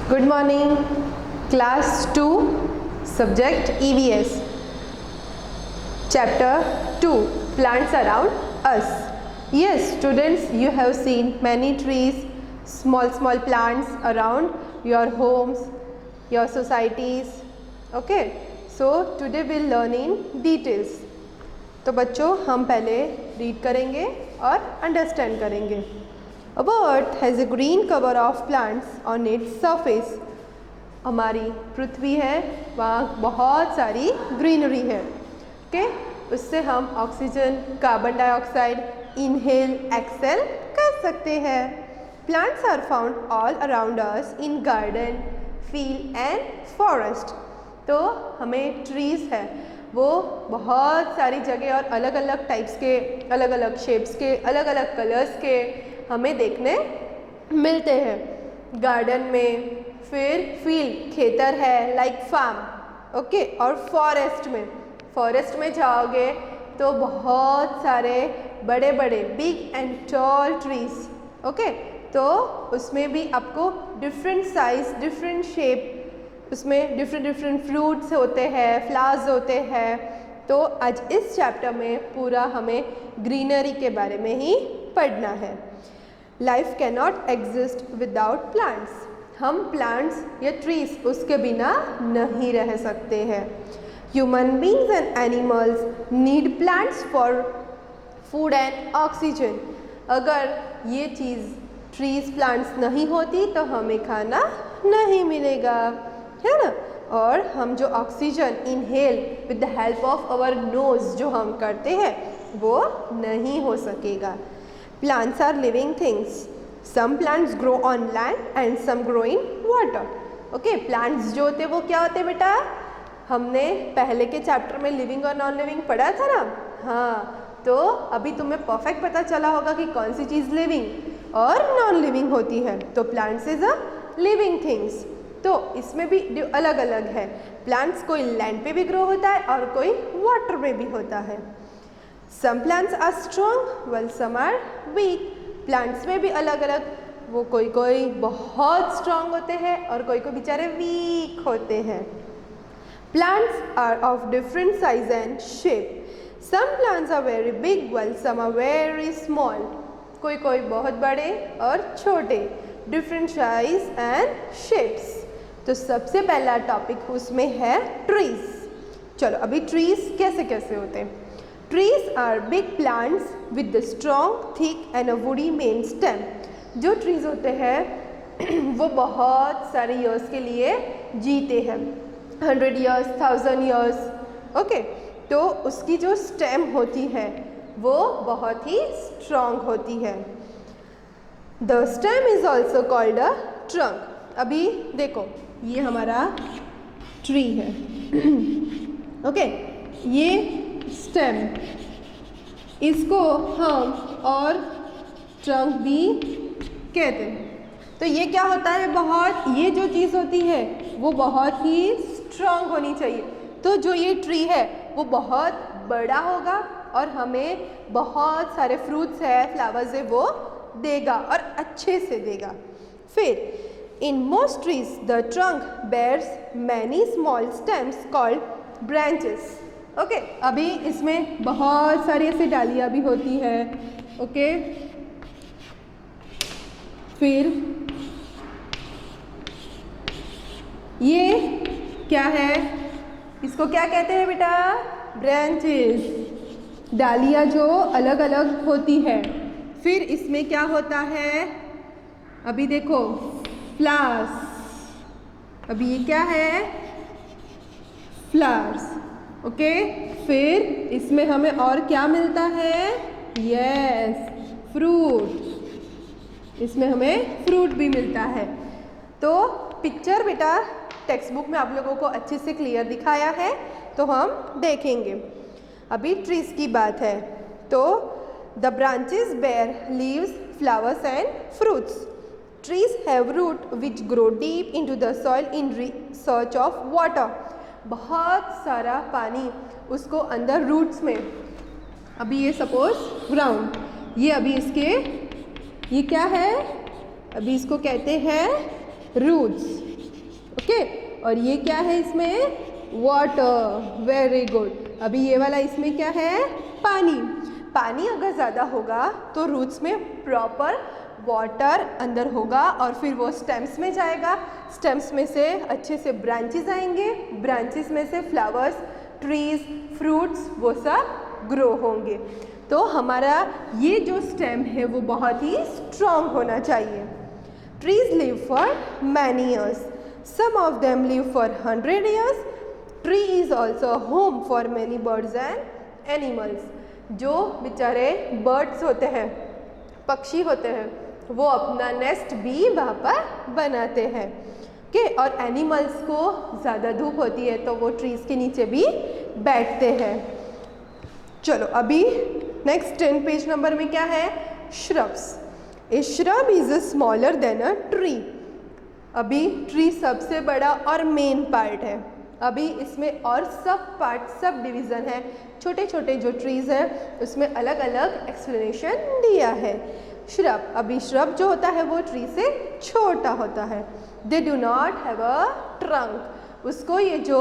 Good morning, class 2, subject EVS, chapter 2, plants around us. Yes, students, you have seen many trees, small plants around your homes, your societies. Okay, so today we'll learn in details. तो बच्चों हम पहले read करेंगे और understand करेंगे. अब अर्थ has a green cover of plants on its surface. हमारी पृथ्वी है, वहाँ बहुत सारी ग्रीनरी है. ओके, उससे हम oxygen, carbon dioxide inhale, exhale कर सकते हैं. Plants are found all around us in garden, field and forest. तो हमें ट्रीज़ है वो बहुत सारी जगह और अलग अलग टाइप्स के, अलग अलग शेप्स के, अलग अलग कलर्स के हमें देखने मिलते हैं. गार्डन में, फिर फील्ड खेतर है लाइक फार्म. ओके, और फॉरेस्ट में जाओगे तो बहुत सारे बड़े बड़े big and tall trees. Okay, तो उसमें भी आपको डिफरेंट साइज, डिफरेंट शेप, उसमें डिफरेंट फ्रूट्स होते हैं, फ्लावर्स होते हैं. तो आज इस चैप्टर में पूरा हमें ग्रीनरी के बारे में ही पढ़ना है. Life can not exist without plants. हम प्लांट्स या ट्रीज उसके बिना नहीं रह सकते हैं. Human beings and animals need plants for food and oxygen. अगर ये चीज़ ट्रीज, प्लांट्स नहीं होती तो हमें खाना नहीं मिलेगा, है ना. और हम जो oxygen inhale with the help of our nose जो हम करते हैं वो नहीं हो सकेगा. Plants are living things. Some plants grow on land and some grow in water. Okay, plants जो होते हैं वो क्या होते हैं बेटा, हमने पहले के चैप्टर में लिविंग और नॉन लिविंग पढ़ा था ना. हाँ, तो अभी तुम्हें परफेक्ट पता चला होगा कि कौन सी चीज़ लिविंग और नॉन लिविंग होती है. तो plants is a living things. तो इसमें भी अलग अलग है. प्लांट्स कोई लैंड पे भी ग्रो होता है और कोई वाटर में भी होता है. Some plants are strong well some are weak. Plants में भी अलग अलग, वो कोई बहुत स्ट्रॉन्ग होते हैं और कोई बेचारे वीक होते हैं. Plants are of different size and shape. Some plants are very big well some are very small. कोई बहुत बड़े और छोटे, डिफरेंट साइज एंड शेप्स. तो सबसे पहला टॉपिक उसमें है ट्रीज. चलो, अभी ट्रीज कैसे होते हैं. Trees are big plants with the strong, thick and a woody main stem. जो ट्रीज होते हैं वो बहुत सारे ईयर्स के लिए जीते हैं, 100 ईयर्स, 1000 ईयर्स. ओके, तो उसकी जो स्टेम होती है वो बहुत ही स्ट्रॉन्ग होती है. The stem is also called a trunk. अभी देखो, ये हमारा ट्री है. ओके, ये स्टेम, इसको हम और ट्रंक भी कहते हैं. तो ये क्या होता है, ये जो चीज़ होती है वो बहुत ही स्ट्रॉन्ग होनी चाहिए. तो जो ये ट्री है वो बहुत बड़ा होगा और हमें बहुत सारे फ्रूट्स है, फ्लावर्स है वो देगा और अच्छे से देगा. फिर in most trees the trunk bears many small stems called branches. Okay, अभी इसमें बहुत सारी ऐसी डालियाँ भी होती है. ओके, फिर ये क्या है, इसको क्या कहते हैं बेटा, ब्रांचेस. डालियाँ जो अलग अलग होती है. फिर इसमें क्या होता है, अभी देखो, फ्लावर्स. अभी ये क्या है, फ्लावर्स. ओके, फिर इसमें हमें और क्या मिलता है, यस, फ्रूट. इसमें हमें फ्रूट भी मिलता है. तो पिक्चर बेटा टेक्स्ट बुक में आप लोगों को अच्छे से क्लियर दिखाया है, तो हम देखेंगे. अभी ट्रीज की बात है. तो the branches bear leaves, flowers and fruits. Trees have root which grow deep into the soil in search of water. बहुत सारा पानी उसको अंदर रूट्स में. अभी ये सपोज ग्राउंड, ये अभी ये क्या है, अभी इसको कहते हैं रूट्स. ओके। और ये क्या है इसमें? Water, very good. अभी ये वाला इसमें क्या है? पानी। पानी अगर ज़्यादा होगा तो रूट्स में प्रॉपर वाटर अंदर होगा और फिर वो स्टेम्स में जाएगा, स्टेम्स में से अच्छे से ब्रांचेस आएंगे, ब्रांचेस में से फ्लावर्स, ट्रीज, फ्रूट्स वो सब ग्रो होंगे। तो हमारा ये जो स्टेम है वो बहुत ही स्ट्रॉन्ग होना चाहिए। Trees live for many years, some of them live for 100 years. Tree is also home for many birds and animals. जो बेचारे बर्ड्स होते हैं, पक्षी होते हैं, वो अपना नेस्ट भी वहाँ पर बनाते हैं। ओके। और एनिमल्स को ज़्यादा धूप होती है तो वो ट्रीज़ के नीचे भी बैठते हैं। चलो अभी नेक्स्ट 10 पेज नंबर में क्या है? Shrubs. A shrub is a smaller than a tree. अभी ट्री सबसे बड़ा और मेन पार्ट है। अभी इसमें और सब पार्ट, सब डिवीज़न है, छोटे छोटे जो ट्रीज़ हैं उसमें अलग अलग एक्सप्लेनेशन दिया है। श्रब, अभी श्रब जो होता है वो ट्री से छोटा होता है। They do not have a trunk, उसको ये जो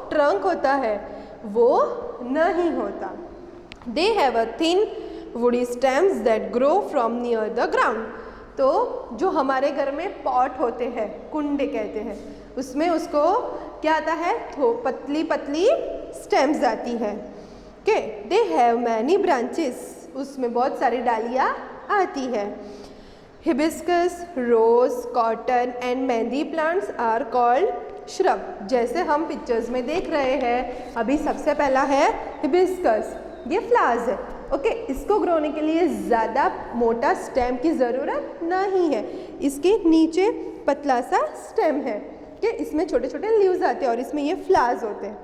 ट्रंक होता है वो नहीं होता। They have a thin woody stems that grow from near the ground. तो जो हमारे घर में पॉट होते हैं, कुंडे कहते हैं, उसमें उसको क्या आता है? तो पतली पतली स्टेम्स आती है। Okay. They have many branches, उसमें बहुत सारी डालियाँ आती है। Hibiscus, rose, cotton and mehndi plants are called shrub. जैसे हम पिक्चर्स में देख रहे हैं, अभी सबसे पहला है हिबिस्कस, ये फ्लावर्स है। ओके। इसको ग्रो होने के लिए ज़्यादा मोटा स्टेम की ज़रूरत नहीं है, इसके नीचे पतला सा स्टेम है कि इसमें छोटे छोटे लीव्स आते हैं और इसमें ये फ्लावर्स होते हैं।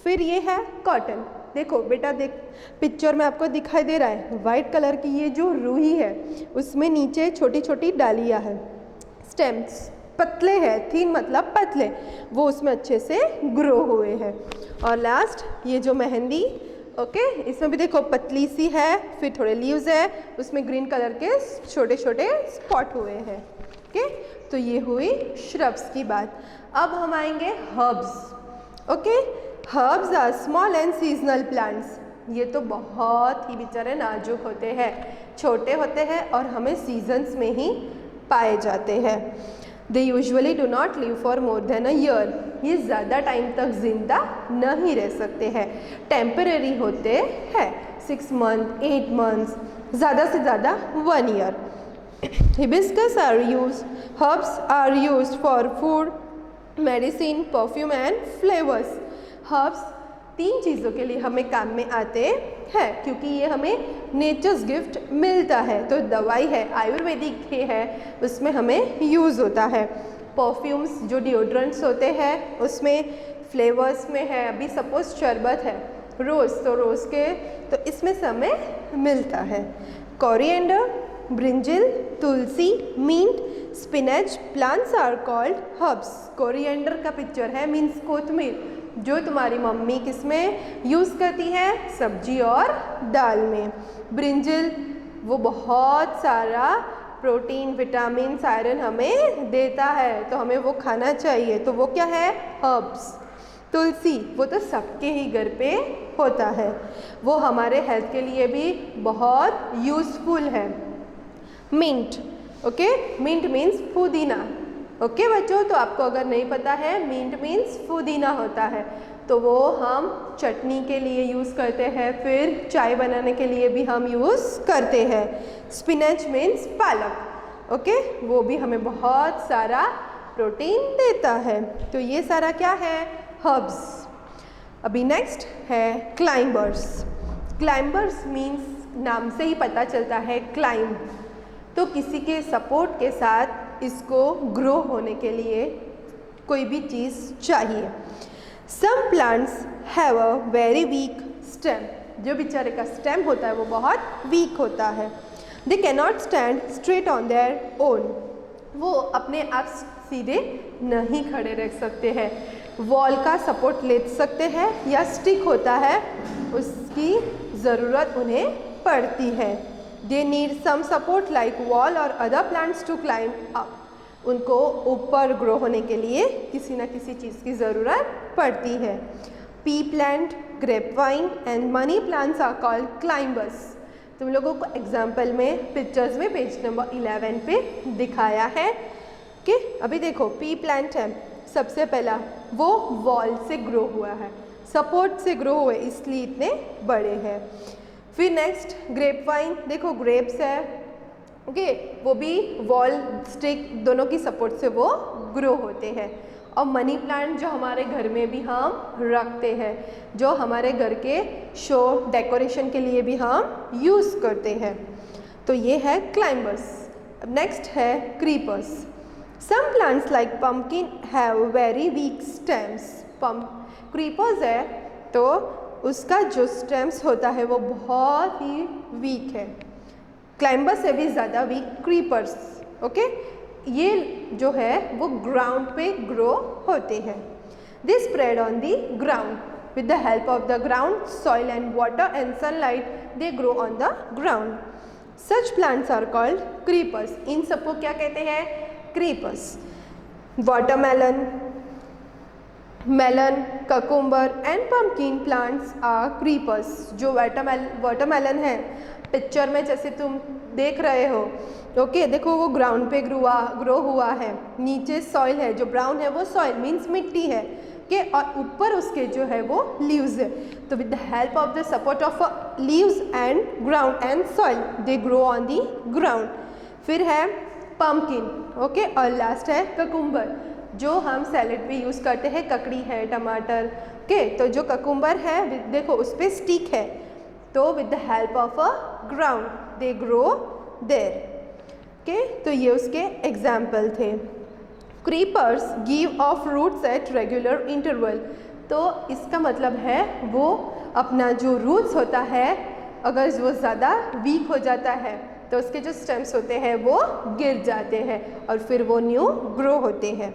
फिर ये है कॉटन। देखो बेटा, देख पिक्चर में आपको दिखाई दे रहा है वाइट कलर की ये जो रूही है उसमें नीचे छोटी छोटी डालियाँ हैं, स्टेम्स पतले हैं, थिन मतलब पतले, वो उसमें अच्छे से ग्रो हुए हैं। और लास्ट ये जो मेहंदी, ओके, इसमें भी देखो पतली सी है, फिर थोड़े लीव्स है, उसमें ग्रीन कलर के छोटे छोटे स्पॉट हुए हैं। ओके। तो ये हुई श्रब्स की बात। अब हम आएंगे herbs. Okay. Herbs are small and seasonal plants. ये तो बहुत ही बेचारे नाजुक होते हैं, छोटे होते हैं और हमें सीजन्स में ही पाए जाते हैं। They usually do not live for more than a year. ये ज़्यादा टाइम तक जिंदा नहीं रह सकते हैं, टेम्परेरी होते हैं, 6 मंथ, 8 मंथ्स, ज़्यादा से ज़्यादा 1 year. Hibiscus are use, herbs are use for food, medicine, perfume and flavours. Herbs 3 चीज़ों के लिए हमें काम में आते हैं क्योंकि ये हमें नेचर्स गिफ्ट मिलता है। तो दवाई है, आयुर्वेदिक है, उसमें हमें यूज़ होता है। परफ्यूम्स जो डिओड्रेंट्स होते हैं उसमें, फ्लेवर्स में है, अभी सपोज शरबत है रोज़, तो रोज़ के तो इसमें से हमें मिलता है। Coriander, brinjal, tulsi, mint, spinach plants are called herbs. Coriander का पिक्चर है, मीन्स कोथमीर, जो तुम्हारी मम्मी किसमें यूज़ करती है? सब्जी और दाल में। ब्रिंजल वो बहुत सारा प्रोटीन, विटामिन, आयरन हमें देता है, तो हमें वो खाना चाहिए, तो वो क्या है? हर्ब्स। तुलसी वो तो सबके ही घर पे होता है, वो हमारे हेल्थ के लिए भी बहुत यूज़फुल है। मिंट, ओके, मिंट मीन्स पुदीना। ओके बच्चों, तो आपको अगर नहीं पता है मिंट मीन्स पुदीना होता है, तो वो हम चटनी के लिए यूज़ करते हैं, फिर चाय बनाने के लिए भी हम यूज़ करते हैं। स्पिनच मीन्स पालक, ओके, वो भी हमें बहुत सारा प्रोटीन देता है। तो ये सारा क्या है? हर्ब्स। अभी नेक्स्ट है क्लाइंबर्स। क्लाइंबर्स मीन्स नाम से ही पता चलता है क्लाइंब, तो किसी के सपोर्ट के साथ इसको ग्रो होने के लिए कोई भी चीज़ चाहिए। Some plants have a very weak stem, जो बेचारे का स्टेम होता है वो बहुत वीक होता है। They cannot stand straight on their own, वो अपने आप सीधे नहीं खड़े रह सकते हैं, वॉल का सपोर्ट ले सकते हैं या स्टिक होता है उसकी ज़रूरत उन्हें पड़ती है। They need some support like wall और other plants to climb up, उनको ऊपर ग्रो होने के लिए किसी ना किसी चीज़ की ज़रूरत पड़ती है। Pea plant, grape vine and money plants are called climbers. तुम लोगों को एग्जाम्पल में पिक्चर्स में पेज नंबर 11 पे दिखाया है कि अभी देखो पी प्लांट है, सबसे पहला वो वॉल से ग्रो हुआ है, सपोर्ट से ग्रो हुए इसलिए इतने बड़े हैं। फिर नेक्स्ट ग्रेप वाइन, देखो ग्रेप्स है, ओके, वो भी वॉल स्टिक दोनों की सपोर्ट से वो ग्रो होते हैं। और मनी प्लांट जो हमारे घर में भी हम रखते हैं, जो हमारे घर के शो डेकोरेशन के लिए भी हम यूज़ करते हैं। तो ये है क्लाइंबर्स। नेक्स्ट है creepers. Some plants like pumpkin have very weak stems. Creepers है तो उसका जो स्टेम्स होता है वो बहुत ही वीक है, क्लाइंबर्स से भी ज़्यादा वीक क्रीपर्स। ओके, ये जो है वो ग्राउंड पे ग्रो होते हैं। They spread on the ground with the help of the ground soil and water and sunlight, they grow on the ground. Such plants are called creepers. इन सबको क्या कहते हैं? Creepers. Watermelon, melon, cucumber and pumpkin plants are creepers. जो watermelon है picture में जैसे तुम देख रहे हो, ओके, देखो वो ग्राउंड पे ग्रो हुआ है, नीचे सॉइल है, जो ब्राउन है वो सॉइल मीन्स मिट्टी है, ओके, और ऊपर उसके जो है वो लीव्स है। तो with the help of the support of leaves and ground and soil they grow on the ground. फिर है पम्पकिन, ओके, और लास्ट है ककुम्बर, जो हम सैलेड पे यूज़ करते हैं, ककड़ी है, टमाटर, ओके। तो जो ककुम्बर है देखो उस पर स्टिक है, तो with the help of a ground they grow there, okay. तो ये उसके एग्जाम्पल थे। Creepers give off roots at regular interval. तो इसका मतलब है वो अपना जो रूट्स होता है अगर वो ज़्यादा वीक हो जाता है तो उसके जो स्टेम्स होते हैं वो गिर जाते हैं और फिर वो न्यू ग्रो होते हैं।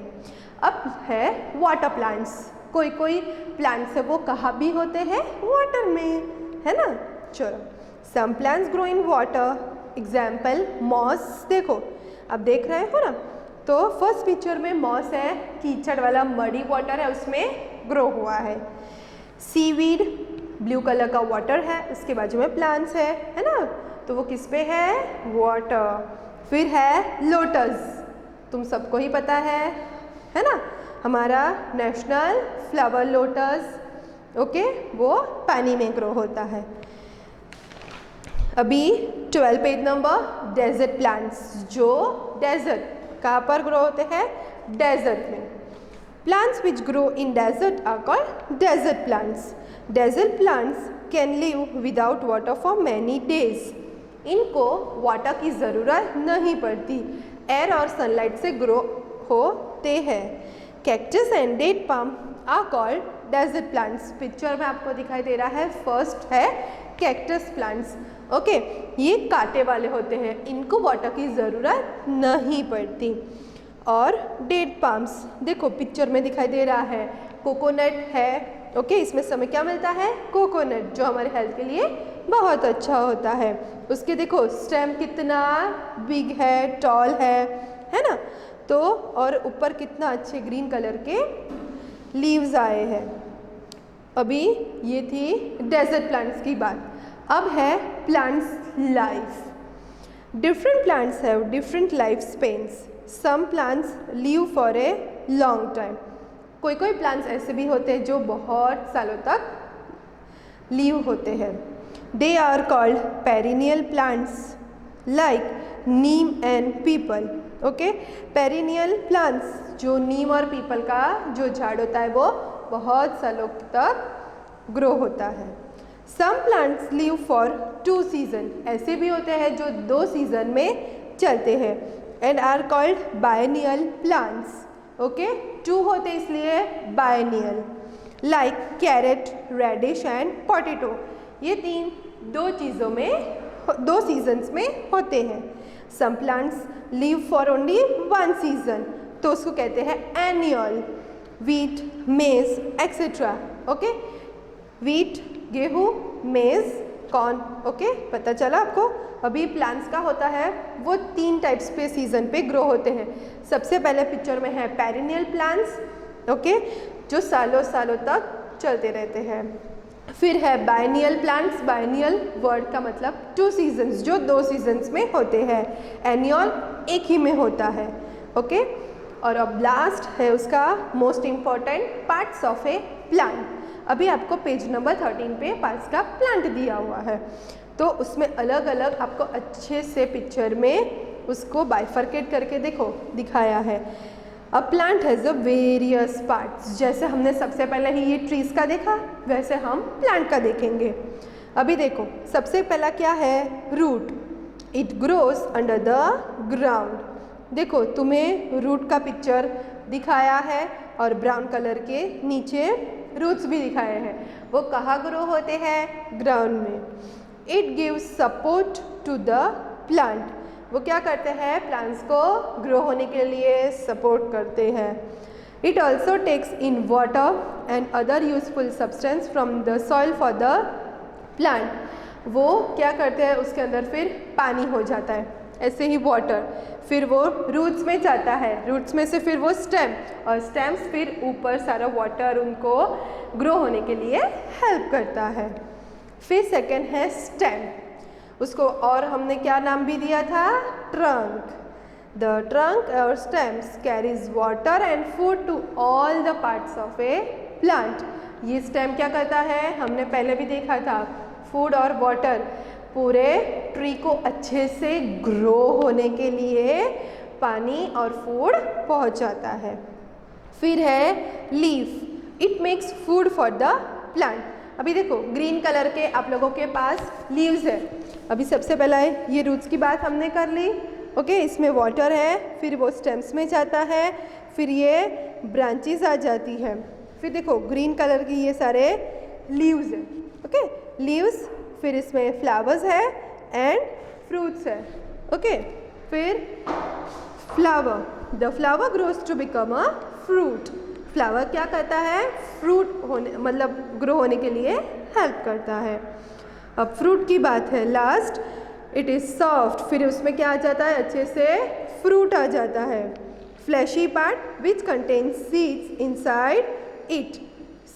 अब है वाटर प्लांट्स। कोई कोई प्लांट्स है वो कहाँ भी होते हैं? वाटर में, है ना। चलो, some plants grow in water, example moss. देखो अब देख रहे हो ना, तो फर्स्ट पिक्चर में मॉस है, कीचड़ वाला मडी वाटर है उसमें ग्रो हुआ है। सीवीड ब्लू कलर का वाटर है, उसके बाजू में प्लांट्स है ना, तो वो किस पे है? वाटर। फिर है लोटस, तुम सबको ही पता है ना, हमारा नेशनल फ्लावर लोटस, ओके, वो पानी में ग्रो होता है। अभी 12 पेज नंबर डेजर्ट प्लांट्स, जो डेजर्ट कहाँ पर ग्रो होते हैं? डेजर्ट में। Plants which grow in desert are called desert plants. Desert plants can live without water for many days. इनको वाटर की ज़रूरत नहीं पड़ती, एयर और सनलाइट से ग्रो होते हैं। Cactus and date palm are called desert plants. Picture में आपको दिखाई दे रहा है, फर्स्ट है कैक्टस प्लांट्स, ओके, ये कांटे वाले होते हैं, इनको वाटर की ज़रूरत नहीं पड़ती। और डेट पाम्स, देखो पिक्चर में दिखाई दे रहा है, कोकोनट है, ओके, इसमें समय क्या मिलता है? कोकोनट, जो हमारे हेल्थ के लिए बहुत अच्छा होता है। उसके देखो स्टेम कितना बिग है, टॉल है ना, तो और ऊपर कितना अच्छे ग्रीन कलर के लीव्स आए हैं। अभी ये थी डेजर्ट प्लांट्स की बात। अब है plants life. Different plants have different life spans. Some plants live for a long time. कोई कोई प्लांट्स ऐसे भी होते हैं जो बहुत सालों तक लिव होते हैं। They are called perennial plants like neem and peepal, okay. Perennial plants, जो नीम और पीपल का जो झाड़ होता है वो बहुत सालों तक ग्रो होता है। Some plants live for 2 season. ऐसे भी होते हैं जो 2 सीजन में चलते हैं and are called biennial plants, okay. 2 होते इसलिए biennial. Like carrot, radish and potato, ये 2 चीज़ों में 2 सीजन्स में होते हैं। Some plants live for only 1 season, तो उसको कहते हैं annual. Wheat, maize etcetera, okay. Wheat गेहूँ, मेज कॉर्न। ओके, पता चला आपको। अभी प्लांट्स का होता है वो 3 टाइप्स पे सीजन पे ग्रो होते हैं। सबसे पहले पिक्चर में है पेरिनियल प्लांट्स, ओके, जो सालों सालों तक चलते रहते हैं। फिर है बायनियल प्लांट्स। बायनियल वर्ड का मतलब 2 सीजन्स, जो 2 सीजन्स में होते हैं। एनियल एक ही में होता है। ओके, और अब लास्ट है उसका most important parts of a plant. अभी आपको पेज नंबर 13 पे पार्ट्स का प्लांट दिया हुआ है, तो उसमें अलग अलग आपको अच्छे से पिक्चर में उसको बाइफरकेट करके देखो दिखाया है। A plant has a various parts. जैसे हमने सबसे पहले ही ये ट्रीज़ का देखा, वैसे हम प्लांट का देखेंगे। अभी देखो, सबसे पहला क्या है? Root. It grows under the ground. देखो, तुम्हें रूट का पिक्चर दिखाया है और ब्राउन कलर के नीचे रूट्स भी दिखाए हैं। वो कहाँ ग्रो होते हैं? ग्राउंड में। It gives support to the plant. वो क्या करते हैं? प्लांट्स को ग्रो होने के लिए सपोर्ट करते हैं। It also takes in water and other useful substance from the soil for the plant. वो क्या करते हैं? उसके अंदर फिर पानी हो जाता है, ऐसे ही वाटर, फिर वो रूट्स में जाता है, रूट्स में से फिर वो स्टेम, और स्टेम्स फिर ऊपर सारा वाटर उनको ग्रो होने के लिए हेल्प करता है। फिर सेकंड है स्टेम। उसको और हमने क्या नाम भी दिया था? ट्रंक। द ट्रंक और stems carries water and food to all the parts of a plant. ये स्टेम क्या करता है? हमने पहले भी देखा था, फूड और वाटर पूरे ट्री को अच्छे से ग्रो होने के लिए पानी और फूड पहुंचाता है। फिर है leaf. It makes food for the plant. अभी देखो, ग्रीन कलर के आप लोगों के पास लीव्स है। अभी सबसे पहला है ये रूट्स की बात हमने कर ली, ओके, इसमें वाटर है, फिर वो स्टेम्स में जाता है, फिर ये ब्रांचेस आ जाती है, फिर देखो ग्रीन कलर की ये सारे लीव्स है, ओके, लीव्स, फिर इसमें फ्लावर्स है एंड फ्रूट्स है, ओके। फिर flower, the flower grows to become a fruit. Flower क्या करता है? फ्रूट होने, मतलब ग्रो होने के लिए हेल्प करता है। अब फ्रूट की बात है लास्ट। इट इज़ सॉफ्ट, फिर उसमें क्या आ जाता है? अच्छे से फ्रूट आ जाता है। Fleshy part which contains seeds inside it.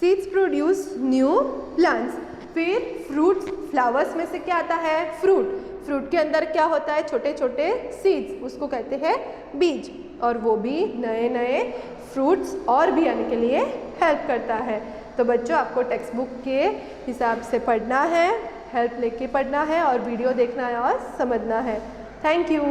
Seeds produce new plants. फिर फ्रूट्स, फ्लावर्स में से क्या आता है? फ्रूट। फ्रूट के अंदर क्या होता है? छोटे छोटे सीड्स, उसको कहते हैं बीज, और वो भी नए नए फ्रूट्स और भी आने के लिए हेल्प करता है। तो बच्चों, आपको टेक्स्ट बुक के हिसाब से पढ़ना है, हेल्प लेके पढ़ना है, और वीडियो देखना है और समझना है। Thank you.